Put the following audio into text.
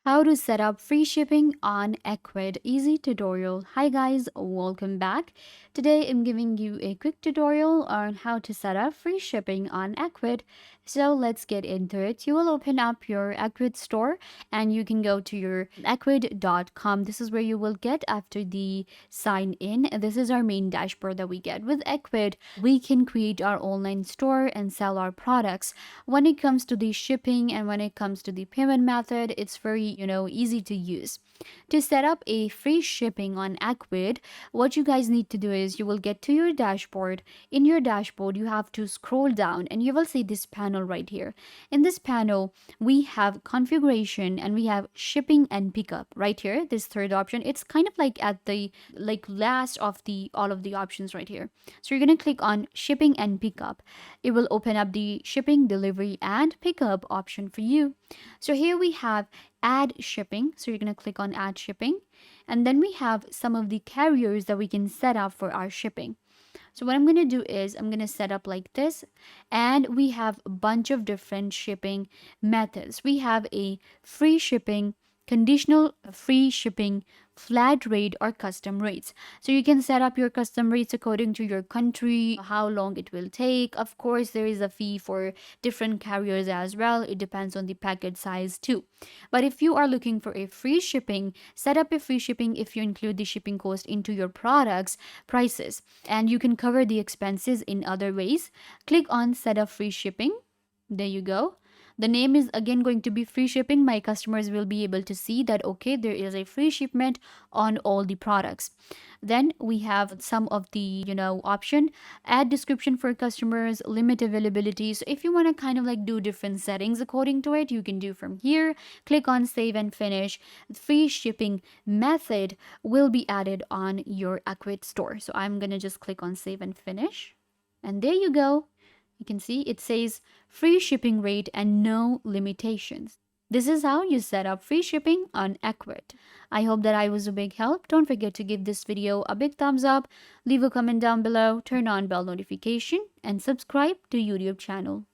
How to set up free shipping on Ecwid easy tutorial. Hi guys, welcome back. Today I'm giving you a quick tutorial on how to set up free shipping on Ecwid. So let's get into it. You will open up your Ecwid store and you can go to your ecwid.com. This is where you will get after the sign in. This is our main dashboard that we get. With Ecwid, we can create our online store and sell our products. When it comes to the shipping and when it comes to the payment method, it's very easy to use. To set up a free shipping on Ecwid, what you guys need to do is you will get to your dashboard. In your dashboard, you have to scroll down and you will see this panel right here. In this panel, we have configuration and we have shipping and pickup right here. This third option, it's kind of like at the last of the all of the options right here. So you're going to click on shipping and pickup. It will open up the shipping, delivery and pickup option for you. So here we have add shipping. So you're going to click on add shipping. And then we have some of the carriers that we can set up for our shipping. So what I'm going to do is I'm going to set up like this, and we have a bunch of different shipping methods. We have a free shipping, conditional free shipping, flat rate or custom rates. So you can set up your custom rates according to your country, how long it will take. Of course, there is a fee for different carriers as well. It depends on the packet size too. But if you are looking for a free shipping, set up a free shipping if you include the shipping cost into your products prices, and you can cover the expenses in other ways. Click on set up free shipping. There you go. The name is again going to be free shipping. My customers will be able to see that, okay, there is a free shipment on all the products. Then we have some of the, option, add description for customers, limit availability. So if you want to kind of like do different settings according to it, you can do from here. Click on save and finish. Free shipping method will be added on your Ecwid store. So I'm going to just click on save and finish. And there you go. You can see it says free shipping rate and no limitations. This is how you set up free shipping on Ecwid. I hope that I was a big help. Don't forget to give this video a big thumbs up, leave a comment down below, turn on bell notification, and subscribe to YouTube channel.